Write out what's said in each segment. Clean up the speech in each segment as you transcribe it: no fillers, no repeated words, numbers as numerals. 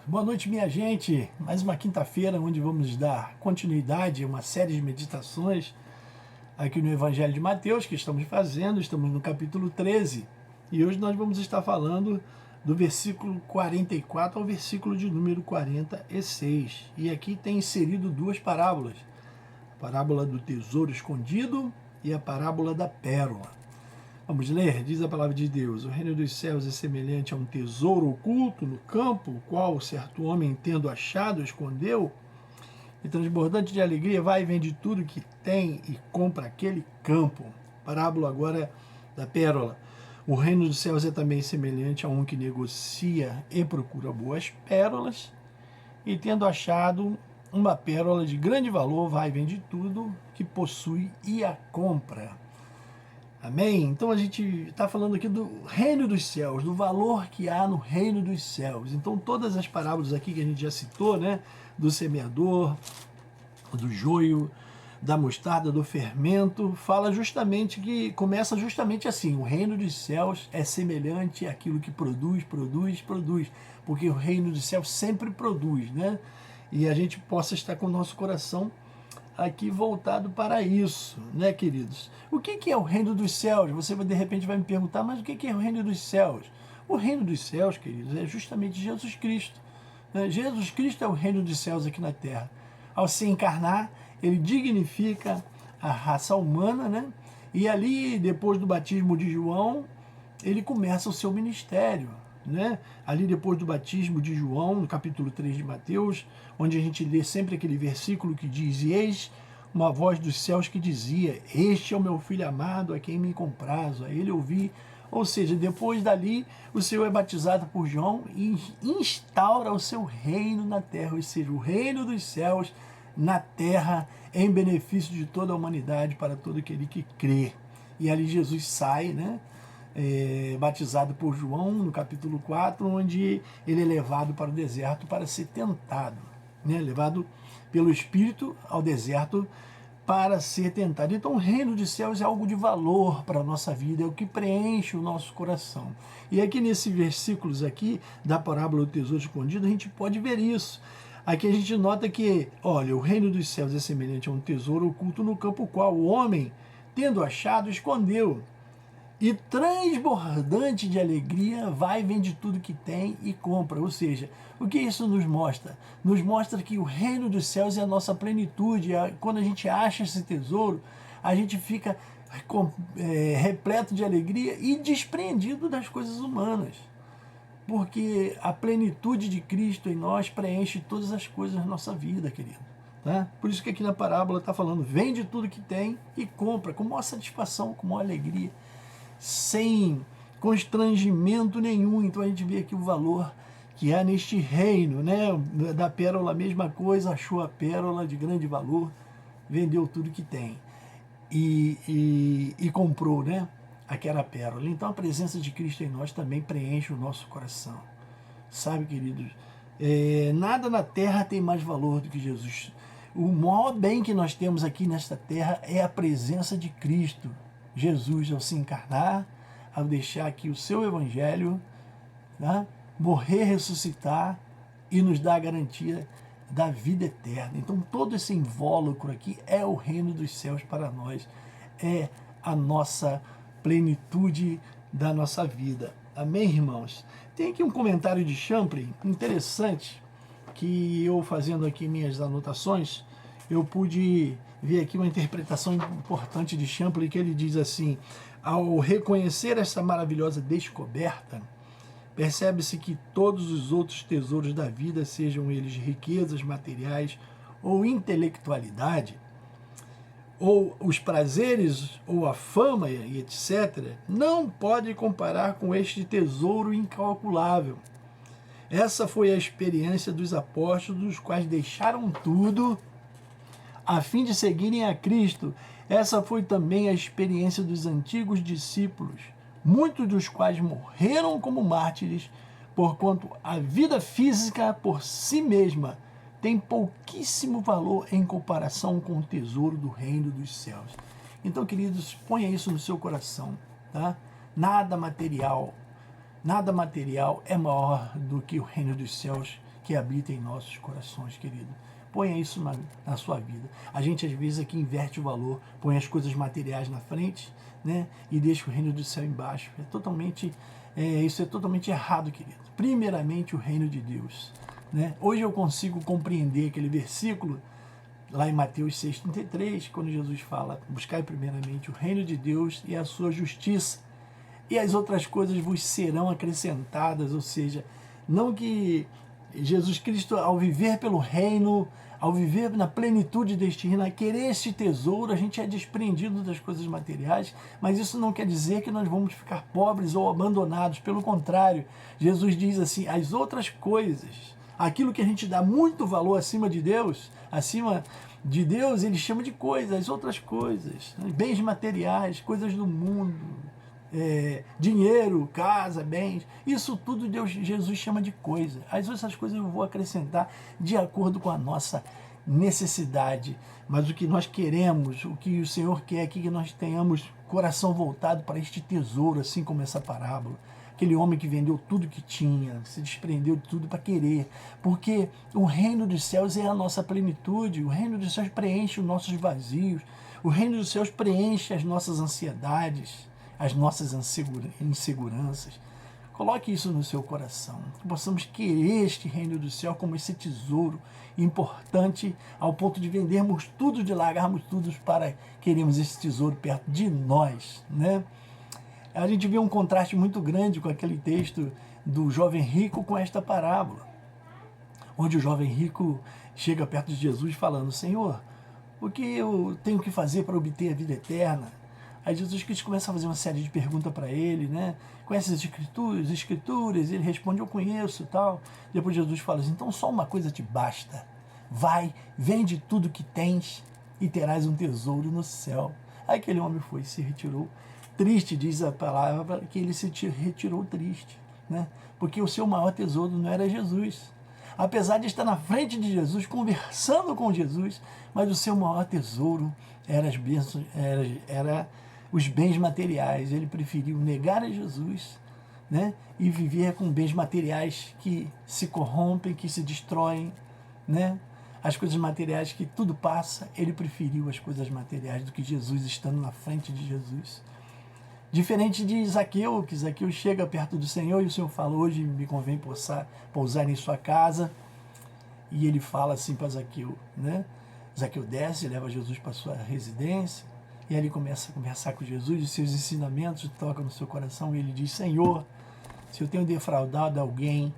Boa noite, minha gente. Mais uma quinta-feira onde vamos dar continuidade a uma série de meditações aqui no Evangelho de Mateus que estamos fazendo. Estamos no capítulo 13 e hoje nós vamos estar falando do versículo 44 ao versículo de número 46. E aqui tem inserido duas parábolas: a parábola do tesouro escondido e a parábola da pérola. Vamos ler, diz a palavra de Deus: o reino dos céus é semelhante a um tesouro oculto no campo, o qual certo homem, tendo achado, escondeu, e transbordante de alegria, vai e vende tudo que tem e compra aquele campo. Parábola agora da pérola. O reino dos céus é também semelhante a um que negocia e procura boas pérolas, e tendo achado uma pérola de grande valor, vai e vende tudo que possui e a compra. Amém? Então a gente está falando aqui do reino dos céus, do valor que há no reino dos céus. Então todas as parábolas aqui que a gente já citou, né, do semeador, do joio, da mostarda, do fermento, fala justamente que começa justamente assim: o reino dos céus é semelhante àquilo que produz, porque o reino dos céus sempre produz, né? E a gente possa estar com o nosso coração aqui voltado para isso, né, queridos? O que é o reino dos céus? Você de repente vai me perguntar, mas o que é o reino dos céus? O reino dos céus, queridos, é justamente Jesus Cristo. Jesus Cristo é o reino dos céus aqui na terra. Ao se encarnar, ele dignifica a raça humana, né? E ali, depois do batismo de João, ele começa o seu ministério, né? Ali depois do batismo de João, no capítulo 3 de Mateus, onde a gente lê sempre aquele versículo que diz: e eis uma voz dos céus que dizia: este é o meu filho amado, a quem me comprazo, a ele ouvi. Ou seja, depois dali, o Senhor é batizado por João e instaura o seu reino na terra, ou seja, o reino dos céus na terra, em benefício de toda a humanidade, para todo aquele que crê. E ali Jesus sai, né? Batizado por João, no capítulo 4, onde ele é levado para o deserto para ser tentado, né? Levado pelo Espírito ao deserto para ser tentado. Então o reino dos céus é algo de valor para a nossa vida, é o que preenche o nosso coração. E aqui nesses versículos aqui da parábola do tesouro escondido, a gente pode ver isso. Aqui a gente nota que, olha, o reino dos céus é semelhante a um tesouro oculto no campo, o qual o homem, tendo achado, escondeu. E transbordante de alegria, vai e vende tudo que tem e compra. Ou seja, o que isso nos mostra? Nos mostra que o reino dos céus é a nossa plenitude. Quando a gente acha esse tesouro, a gente fica repleto de alegria e despreendido das coisas humanas. Porque a plenitude de Cristo em nós preenche todas as coisas da nossa vida, querido. Tá? Por isso que aqui na parábola está falando: vende tudo que tem e compra, com maior satisfação, com maior alegria, sem constrangimento nenhum. Então a gente vê aqui o valor que há neste reino, né? Da pérola, a mesma coisa, achou a pérola de grande valor, vendeu tudo que tem e comprou, né? Aquela pérola. Então a presença de Cristo em nós também preenche o nosso coração. Sabe, queridos? Nada na terra tem mais valor do que Jesus. O maior bem que nós temos aqui nesta terra é a presença de Cristo. Jesus, ao se encarnar, ao deixar aqui o seu evangelho, né, morrer, ressuscitar e nos dar a garantia da vida eterna. Então todo esse invólucro aqui é o reino dos céus para nós, é a nossa plenitude da nossa vida. Amém, irmãos? Tem aqui um comentário de Champlin interessante, que eu, fazendo aqui minhas anotações, eu pude ver aqui uma interpretação importante de Champlin, que ele diz assim: ao reconhecer essa maravilhosa descoberta, percebe-se que todos os outros tesouros da vida, sejam eles riquezas materiais ou intelectualidade, ou os prazeres, ou a fama e etc., não pode comparar com este tesouro incalculável. Essa foi a experiência dos apóstolos, os quais deixaram tudo a fim de seguirem a Cristo. Essa foi também a experiência dos antigos discípulos, muitos dos quais morreram como mártires, porquanto a vida física por si mesma tem pouquíssimo valor em comparação com o tesouro do reino dos céus. Então, queridos, ponha isso no seu coração, tá? Nada material é maior do que o reino dos céus que habita em nossos corações, querido. Ponha isso na sua vida. A gente, às vezes, aqui inverte o valor, põe as coisas materiais na frente, né? E deixa o reino do céu embaixo. Isso é totalmente errado, querido. Primeiramente, o reino de Deus. Né? Hoje eu consigo compreender aquele versículo lá em Mateus 6,33, quando Jesus fala: buscai primeiramente o reino de Deus e a sua justiça, e as outras coisas vos serão acrescentadas. Ou seja, não que Jesus Cristo, ao viver pelo reino, ao viver na plenitude deste reino, a querer este tesouro, a gente é desprendido das coisas materiais, mas isso não quer dizer que nós vamos ficar pobres ou abandonados. Pelo contrário, Jesus diz assim: as outras coisas, aquilo que a gente dá muito valor acima de Deus, ele chama de coisas, as outras coisas, bens materiais, coisas do mundo, dinheiro, casa, bens, isso tudo Jesus chama de coisa. As outras coisas eu vou acrescentar de acordo com a nossa necessidade. Mas o que nós queremos, o que o Senhor quer é que nós tenhamos coração voltado para este tesouro, assim como essa parábola. Aquele homem que vendeu tudo que tinha, se desprendeu de tudo para querer. Porque o reino dos céus é a nossa plenitude, o reino dos céus preenche os nossos vazios, o reino dos céus preenche as nossas ansiedades, as nossas inseguranças. Coloque isso no seu coração, que possamos querer este reino do céu como esse tesouro importante, ao ponto de vendermos tudo, de largarmos tudo para queremos esse tesouro perto de nós, né? A gente vê um contraste muito grande com aquele texto do jovem rico com esta parábola, onde o jovem rico chega perto de Jesus falando: Senhor, o que eu tenho que fazer para obter a vida eterna? Aí Jesus Cristo começa a fazer uma série de perguntas para ele, né? Conhece as escrituras? Ele responde: eu conheço, tal. Depois Jesus fala assim: então só uma coisa te basta. Vai, vende tudo que tens e terás um tesouro no céu. Aí aquele homem foi e se retirou triste, diz a palavra, que ele se retirou triste, né? Porque o seu maior tesouro não era Jesus. Apesar de estar na frente de Jesus, conversando com Jesus, mas o seu maior tesouro era as bênçãos, era os bens materiais. Ele preferiu negar a Jesus, né, e viver com bens materiais que se corrompem, que se destroem, né? As coisas materiais que tudo passa. Ele preferiu as coisas materiais do que Jesus estando na frente de Jesus. Diferente de Zaqueu, que Zaqueu chega perto do Senhor e o Senhor fala: hoje me convém pousar em sua casa. E ele fala assim para Zaqueu, né? Zaqueu desce, leva Jesus para sua residência, e aí ele começa a conversar com Jesus, e seus ensinamentos tocam no seu coração, e ele diz: Senhor, se eu tenho defraudado alguém,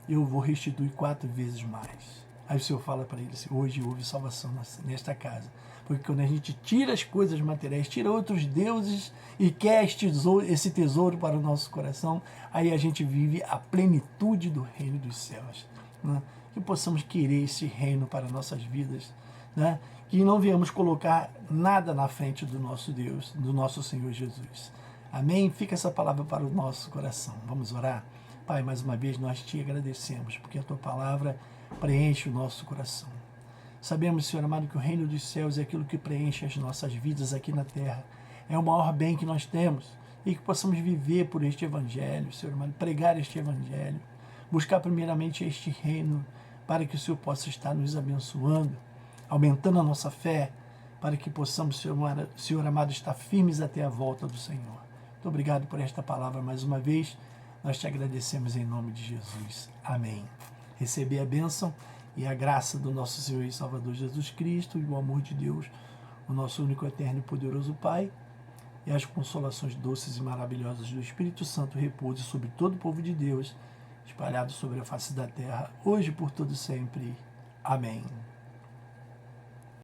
eu vou restituir 4 vezes mais. Aí o Senhor fala para ele assim: hoje houve salvação nesta casa. Porque quando a gente tira as coisas materiais, tira outros deuses e quer esse tesouro para o nosso coração, aí a gente vive a plenitude do reino dos céus, né? Que possamos querer esse reino para nossas vidas, né? Que não viemos colocar nada na frente do nosso Deus, do nosso Senhor Jesus. Amém? Fica essa palavra para o nosso coração. Vamos orar? Pai, mais uma vez nós te agradecemos, porque a tua palavra preenche o nosso coração. Sabemos, Senhor amado, que o reino dos céus é aquilo que preenche as nossas vidas aqui na terra. É o maior bem que nós temos, e que possamos viver por este evangelho, Senhor amado, pregar este evangelho, buscar primeiramente este reino, para que o Senhor possa estar nos abençoando, aumentando a nossa fé, para que possamos, Senhor amado, estar firmes até a volta do Senhor. Muito obrigado por esta palavra mais uma vez. Nós te agradecemos em nome de Jesus. Amém. Receber a bênção e a graça do nosso Senhor e Salvador Jesus Cristo e o amor de Deus, o nosso único, eterno e poderoso Pai, e as consolações doces e maravilhosas do Espírito Santo repouse sobre todo o povo de Deus, espalhado sobre a face da terra, hoje e por todo sempre. Amém.